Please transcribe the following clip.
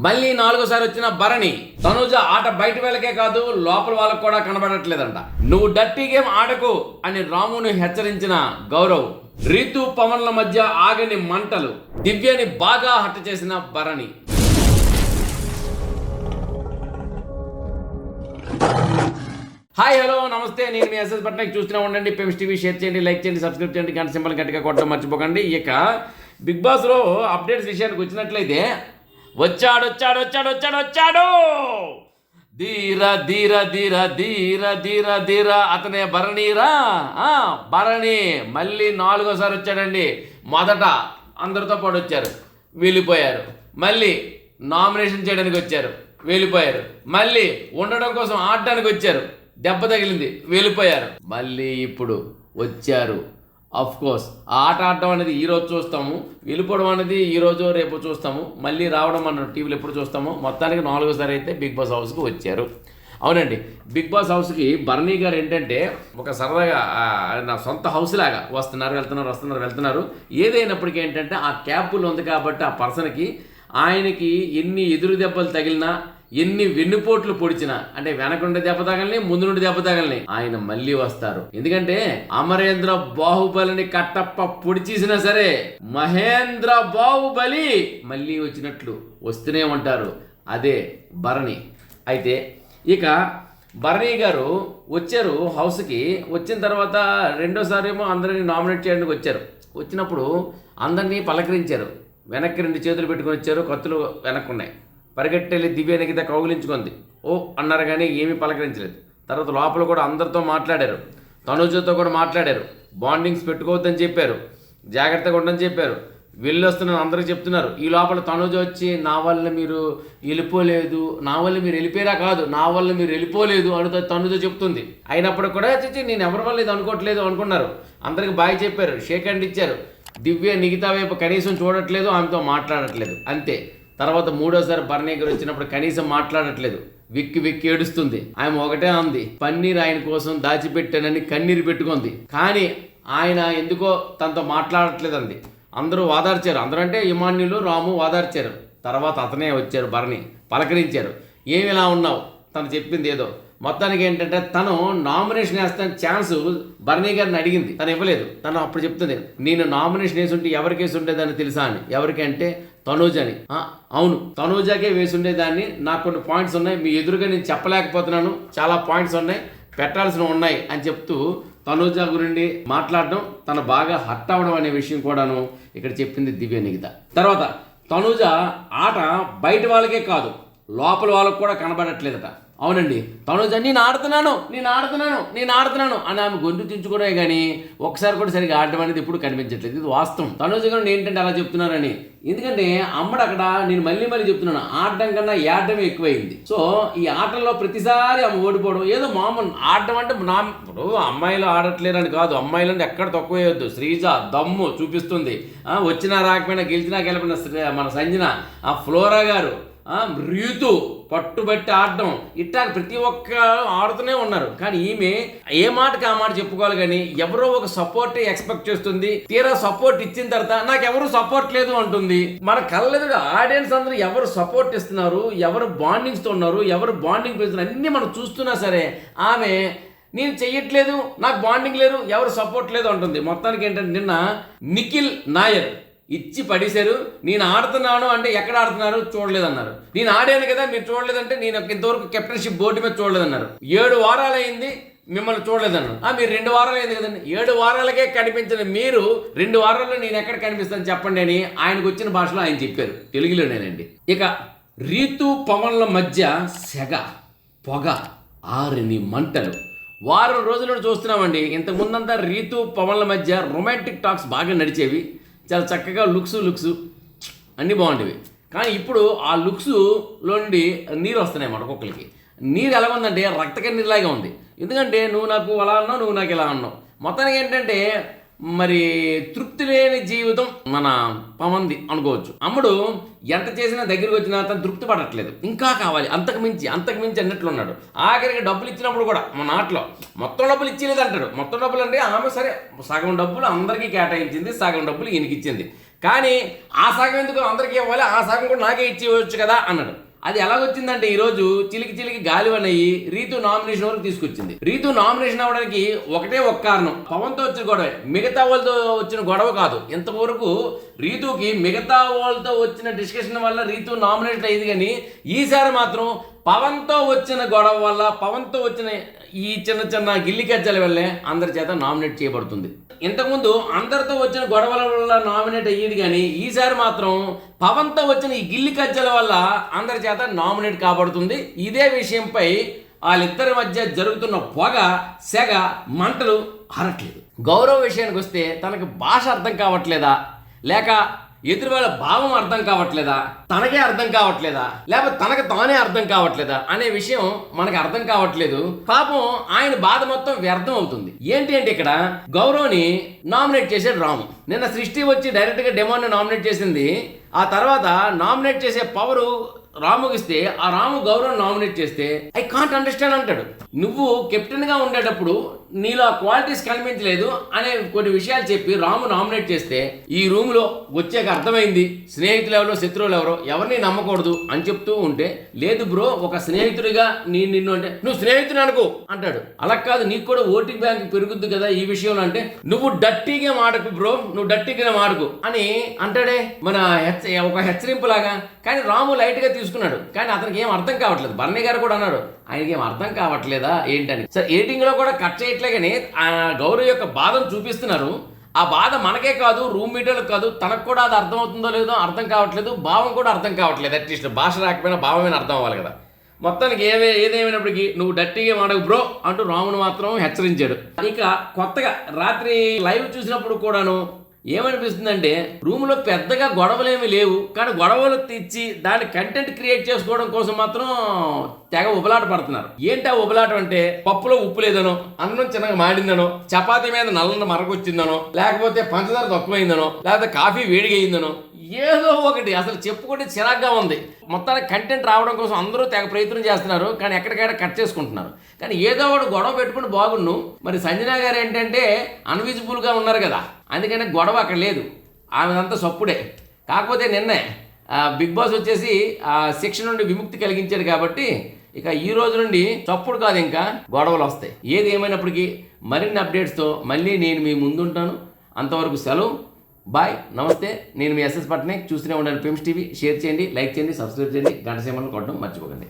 మళ్ళీ నాలుగోసారి వచ్చిన భరణి. తనుజ ఆట బయట వాళ్ళకే కాదు లోపల వాళ్ళకు కూడా కనబడట్లేదంట. నువ్వు డర్టీ గేమ్ ఆడకు అని రామును హెచ్చరించిన గౌరవ్. రీతు పవన్ల మధ్య ఆగని మంటలు. దివ్యని బాగా హత్య చేసిన భరణి. హాయ్ హలో నమస్తే, నేను మీ ఎస్ఎస్ పట్నాయక్. చూస్తూనే ఉండండి పెమ్స్ టీవీ. షేర్ చేయండి, లైక్ చేయండి, సబ్స్క్రైబ్ చేయండి, గంట సింబల్ గట్టిగా కొట్టడం మర్చిపోకండి. ఇక బిగ్ బాస్లో అప్డేట్స్ విషయానికి వచ్చినట్లయితే వచ్చాడు ధీర ధీర ధీర ధీర ధీర ధీర అతనే భరణీరా. భరణి మళ్ళీ నాలుగోసారి వచ్చాడండి. మొదట అందరితో పాటు వచ్చారు, వెళ్ళిపోయారు. మళ్ళీ నామినేషన్ చేయడానికి వచ్చారు, వెళ్ళిపోయారు. మళ్ళీ ఉండడం కోసం ఆడడానికి వచ్చారు, దెబ్బ తగిలింది, వెళ్ళిపోయారు. మళ్ళీ ఇప్పుడు వచ్చారు. అఫ్ కోర్స్ ఆట ఆడటం అనేది ఈరోజు చూస్తాము, వెళ్ళిపోవడం అనేది ఈరోజు రేపు చూస్తాము, మళ్ళీ రావడం మనం టీవీలో ఎప్పుడు చూస్తాము. మొత్తానికి నాలుగోసారి అయితే బిగ్ బాస్ హౌస్కి వచ్చారు. అవునండి, బిగ్ బాస్ హౌస్కి భరణి గారు ఏంటంటే ఒక సరదాగా నా సొంత హౌస్ లాగా వస్తున్నారు, వెళ్తున్నారు. ఏదైనప్పటికీ ఏంటంటే ఆ క్యాపులు ఉంది కాబట్టి ఆ పర్సన్కి, ఆయనకి ఎన్ని ఎదురు దెబ్బలు తగిలినా, ఎన్ని వెన్నుపోట్లు పొడిచినా, అంటే వెనకుండి దెబ్బ తగలని, ముందు నుండి దెబ్బ తగలని, ఆయన మళ్ళీ వస్తారు. ఎందుకంటే అమరేంద్ర బాహుబలిని కట్టప్ప పొడిచేసినా సరే మహేంద్ర బాహుబలి మళ్ళీ వచ్చినట్లు వస్తూనే ఉంటారు. అదే భరణి. అయితే ఇక భరణి గారు వచ్చారు హౌస్కి. వచ్చిన తర్వాత రెండోసారి ఏమో అందరినీ నామినేట్ చేయడానికి వచ్చారు. వచ్చినప్పుడు అందరినీ పలకరించారు. వెనక్కి 2 చేతులు పెట్టుకొని వచ్చారు, కత్తులు వెనక్కున్నాయి. పరిగెట్టెళ్ళి దివ్య నిగిత కౌగిలించుకుంది. ఓ అన్నారు కానీ ఏమీ పలకరించలేదు. తర్వాత లోపల కూడా అందరితో మాట్లాడారు, తనుజతో కూడా మాట్లాడారు. బాండింగ్స్ పెట్టుకోవద్దని చెప్పారు, జాగ్రత్తగా ఉండని చెప్పారు. వెళ్ళొస్తున్నాను అందరికీ చెప్తున్నారు. ఈ లోపల తనుజ వచ్చి నా వల్ల మీరు వెళ్ళిపోలేదు, నా వల్ల మీరు వెళ్ళిపోయారా కాదు, నా వల్ల మీరు వెళ్ళిపోలేదు అని తనుజ చెప్తుంది. అయినప్పుడు కూడా నేను ఎవరి వల్ల ఇది అనుకోవట్లేదు అనుకున్నారు. అందరికి బాయ్ చెప్పారు, షేక్ హ్యాండ్ ఇచ్చారు. దివ్య నిగితా వైపు కనీసం చూడట్లేదు, ఆమెతో మాట్లాడట్లేదు, అంతే. తర్వాత మూడోసారి భరణి గారు వచ్చినప్పుడు కనీసం మాట్లాడట్లేదు, వెక్కి ఏడుస్తుంది. ఆమె ఒకటే అంది, పన్నీర్ ఆయన కోసం దాచిపెట్టానని కన్నీరు పెట్టుకుంది. కానీ ఆయన ఎందుకో తనతో మాట్లాడట్లేదు అంది. అందరూ వాదార్చారు, అందరూ అంటే ఇమాన్యులు, రాము వాదార్చారు. తర్వాత అతనే వచ్చారు, భరణి పలకరించారు. ఏమి ఇలా ఉన్నావు, తను చెప్పింది ఏదో. మొత్తానికి ఏంటంటే తను నామినేషన్ వేస్తాను ఛాన్స్ భరణి గారిని అడిగింది, తను ఇవ్వలేదు. తను అప్పుడు చెప్తుంది, నేను నామినేషన్ వేసుంటే ఎవరికి వేసి ఉండేదాన్ని తెలుసా అని. ఎవరికి అంటే తనూజని. అవును, తనూజాకే వేసి ఉండేదాన్ని. నాకు కొన్ని పాయింట్స్ ఉన్నాయి, మీ ఎదురుగా నేను చెప్పలేకపోతున్నాను, చాలా పాయింట్స్ ఉన్నాయి, పెట్టాల్సినవి ఉన్నాయి అని చెప్తూ తనూజ గురించి మాట్లాడడం, తను బాగా హర్ట్ అవ్వడం అనే విషయం కూడాను ఇక్కడ చెప్పింది దివ్య నిగిత. తర్వాత తనూజ ఆట బయట వాళ్ళకే కాదు లోపల వాళ్ళకు కూడా కనబడట్లేదట. అవునండి, తనుజ నేను ఆడుతున్నాను అని ఆమె గొంతు చించుకునే కానీ ఒకసారి కూడా సరిగా ఆడటం అనేది ఇప్పుడు కనిపించట్లేదు. ఇది వాస్తవం. తనుజ గారు ఏంటంటే అలా చెప్తున్నారని, ఎందుకంటే అమ్మడు అక్కడ నేను మళ్ళీ చెప్తున్నాను, ఆడటం కన్నా ఏడటమే ఎక్కువైంది. సో ఈ ఆటల్లో ప్రతిసారి ఆమె ఓడిపోవడం ఏదో మామూలు. ఆడటం అంటే ఇప్పుడు అమ్మాయిలు ఆడట్లేరని కాదు, అమ్మాయిలను ఎక్కడ తక్కువ వేయొద్దు. శ్రీజ దమ్ము చూపిస్తుంది, వచ్చినా రాకపోయినా గెలిచినా గెలిపిన మన సంజన, ఆ ఫ్లోరా గారు, రీతు పట్టుబట్టి ఆడటం, ఇట్టా ప్రతి ఒక్క ఆడుతూనే ఉన్నారు. కానీ ఈమె ఏ మాటకి ఆ మాట చెప్పుకోవాలి కానీ ఎవరో ఒక సపోర్ట్ ఎక్స్పెక్ట్ చేస్తుంది. తీరా సపోర్ట్ ఇచ్చిన తర్వాత నాకు ఎవరు సపోర్ట్ లేదు అంటుంది. మన కళ్ళెదురు ఆడియన్స్ అందరూ ఎవరు సపోర్ట్ ఇస్తున్నారు, ఎవరు బాండింగ్స్తో ఉన్నారు, ఎవరు బాండింగ్ పెంచుతున్నారు అన్నీ మనం చూస్తున్నా సరే ఆమె నేను చెయ్యట్లేదు, నాకు బాండింగ్ లేదు, ఎవరు సపోర్ట్ లేదు అంటుంది. మొత్తానికి ఏంటంటే నిన్న నిఖిల్ నాయర్ ఇచ్చి పడేశారు. నేను ఆడుతున్నాను అంటే ఎక్కడ ఆడుతున్నారు చూడలేదన్నారు. నేను ఆడాను కదా మీరు చూడలేదంటే నేను ఇంతవరకు కెప్టెన్షిప్ బోర్డు మీద చూడలేదన్నారు. 7 వారాలు అయింది మిమ్మల్ని చూడలేదన్నారు. మీరు 2 వారాలు అయింది కదండి, 7 వారాలకే కనిపించిన మీరు 2 వారాల్లో నేను ఎక్కడ కనిపిస్తాను చెప్పండి అని ఆయనకు వచ్చిన భాషలో ఆయన చెప్పారు, తెలుగులోనేనండి. ఇక రీతు పవన్ల మధ్య సెగ, పొగ, ఆరని మంటలు వారం రోజులు చూస్తున్నామండి. ఇంతకు ముందంతా రీతు పవన్ల మధ్య రొమాంటిక్ టాక్స్ బాగా నడిచేవి, చాలా చక్కగా లుక్స్ అన్నీ బాగుండేవి. కానీ ఇప్పుడు ఆ లుక్స్లో నుండి నీరు వస్తున్నాయి మన ఒక్కొక్కరికి. నీరు ఎలా ఉందంటే రక్తకర నీరులాగా ఉంది. ఎందుకంటే నువ్వు నాకు అలా అన్నావు, నువ్వు నాకు ఇలా అన్నావు. మొత్తానికి ఏంటంటే మరి తృప్తి లేని జీవితం మన పవన్ది అనుకోవచ్చు. అమ్ముడు ఎంత చేసినా దగ్గరికి వచ్చినా తను తృప్తి పడట్లేదు, ఇంకా కావాలి, అంతకు మించి అన్నట్లు ఉన్నాడు. ఆఖరికి డబ్బులు ఇచ్చినప్పుడు కూడా మన నాట్లో మొత్తం డబ్బులు ఇచ్చేలేదు అంటాడు. మొత్తం డబ్బులు అంటే ఆమె సరే సగం డబ్బులు అందరికీ కేటాయించింది, సగం డబ్బులు ఈయనకి ఇచ్చింది. కానీ ఆ సగం ఎందుకు అందరికీ ఇవ్వాలి, ఆ సగం కూడా నాకే ఇచ్చేయవచ్చు కదా అన్నాడు. అది ఎలాగొచ్చిందంటే ఈరోజు చిలికి చిలికి గాలివనయ్యి రీతు నామినేషన్ వరకు తీసుకొచ్చింది. రీతు నామినేషన్ అవ్వడానికి ఒకటే ఒక కారణం, పవన్తో వచ్చిన గొడవ, మిగతా వాళ్ళతో వచ్చిన గొడవ కాదు. ఇంతవరకు రీతుకి మిగతా వాళ్ళతో వచ్చిన డిస్కషన్ వల్ల రీతు నామినేషన్ అయ్యింది, కానీ ఈసారి మాత్రం పవన్తో వచ్చిన గొడవ వల్ల, పవన్తో వచ్చిన ఈ చిన్న చిన్న గిల్లి కజ్జల వల్లే అందరి చేత నామినేట్ చేయబడుతుంది. ఇంతకుముందు అందరితో వచ్చిన గొడవల వల్ల నామినేట్ అయ్యేది, కానీ ఈసారి మాత్రం పవన్తో వచ్చిన ఈ గిల్లి కజ్జల వల్ల అందరి చేత నామినేట్ కాబడుతుంది. ఇదే విషయంపై వాళ్ళిద్దరి మధ్య జరుగుతున్న పొగ, సెగ, మంటలు ఆరట్లేదు. గౌరవ్ విషయానికి వస్తే తనకు భాష అర్థం కావట్లేదా, లేక ఎదురు వాళ్ళ భావం అర్థం కావట్లేదా, తనకే అర్థం కావట్లేదా, లేకపోతే తనకు తానే అర్థం కావట్లేదా అనే విషయం మనకు అర్థం కావట్లేదు. పాపం ఆయన బాధ మొత్తం వ్యర్థం అవుతుంది. ఏంటి అంటే ఇక్కడ గౌరవ్ని నామినేట్ చేసాడు రాము. నిన్న సృష్టి వచ్చి డైరెక్ట్గా డెమోని నామినేట్ చేసింది. ఆ తర్వాత నామినేట్ చేసే పవరు రాముకి ఇస్తే, ఆ రాము గౌరవ్ నామినేట్ చేస్తే ఐ కాంట్ అండర్స్టాండ్ అంటాడు. నువ్వు కెప్టెన్గా ఉండేటప్పుడు నీలో ఆ క్వాలిటీస్ కనిపించలేదు అనే కొన్ని విషయాలు చెప్పి రాము నామినేట్ చేస్తే, ఈ రూమ్లో వచ్చాక అర్థమైంది స్నేహితులు ఎవరో శత్రువులు ఎవరో ఎవరిని నమ్మకూడదు అని చెప్తూ ఉంటే, లేదు బ్రో ఒక స్నేహితుడిగా నిన్ను అంటే నువ్వు స్నేహితుడు అనుకో అంటాడు. అలా కాదు, నీకు కూడా ఓటింగ్ బ్యాంక్ పెరుగుద్ది కదా ఈ విషయంలో అంటే, నువ్వు డట్టీగా మాడకు బ్రో, నువ్వు డట్టీగా మాడకు అని అంటాడే, మన ఒక హెచ్చరింపు లాగా. కానీ రాము లైట్గా తీసుకున్నాడు, కానీ అతనికి ఏం అర్థం కావట్లేదు. బర్నీ గారు కూడా అన్నాడు ఆయనకి ఏం అర్థం కావట్లేదా ఏంటని. సరే ఎడిటింగ్లో కూడా కట్ చేయట్లే, కానీ ఆ గౌరవ్ యొక్క బాధను చూపిస్తున్నారు. ఆ బాధ మనకే కాదు, రూమ్ మీటర్లకు కాదు, తనకు కూడా అది అర్థం అవుతుందో లేదో అర్థం కావట్లేదు, భావం కూడా అర్థం కావట్లేదు. అట్లీస్ట్ భాష రాకపోయినా భావమైన అర్థం అవ్వాలి కదా. మొత్తానికి ఏదేమైనప్పటికీ నువ్వు డట్టీగా మాడకు బ్రో అంటూ రామును మాత్రం హెచ్చరించాడు. ఇక కొత్తగా రాత్రి లైవ్ చూసినప్పుడు కూడాను ఏమనిపిస్తుందంటే, రూమ్లో పెద్దగా గొడవలేమి లేవు, కానీ గొడవలు తెచ్చి దాని కంటెంట్ క్రియేట్ చేసుకోవడం కోసం మాత్రం తెగ ఉబలాట పడుతున్నారు. ఏంటి ఆ ఉబలాటం అంటే, పప్పులో ఉప్పు లేదనో, అన్నం చిన్నగా మాడిందనో, చపాతీ మీద నల్ల మరకొచ్చిందనో, లేకపోతే పంచదార తక్కువైందనో, లేకపోతే కాఫీ వేడిగయిందనో, ఏదో ఒకటి అసలు చెప్పుకుంటే చిరాగ్గా ఉంది. మొత్తానికి కంటెంట్ రావడం కోసం అందరూ తెగ ప్రయత్నం చేస్తున్నారు, కానీ ఎక్కడికైనా కట్ చేసుకుంటున్నారు. కానీ ఏదో ఒకటి గొడవ పెట్టుకుని బాగున్ను. మరి సంజన గారు ఏంటంటే అన్విజిబుల్గా ఉన్నారు కదా, అందుకని గొడవ అక్కడ లేదు, ఆమెదంతా సప్పుడే. కాకపోతే నిన్నే బిగ్ బాస్ వచ్చేసి ఆ శిక్ష నుండి విముక్తి కలిగించాడు కాబట్టి ఇక ఈ రోజు నుండి చప్పుడు కాదు, ఇంకా గొడవలు వస్తాయి. ఏది ఏమైనప్పటికీ మరిన్ని అప్డేట్స్తో మళ్ళీ నేను మీ ముందుంటాను. అంతవరకు సెలవు, బాయ్, నమస్తే. నేను మీ ఎస్ఎస్ పట్నాయక్. చూస్తూనే ఉండండి ఫిమ్స్ టీవీ. షేర్ చేయండి, లైక్ చేయండి, సబ్స్క్రైబ్ చేయండి, గంట సింబల్ కొట్టడం మర్చిపోకండి.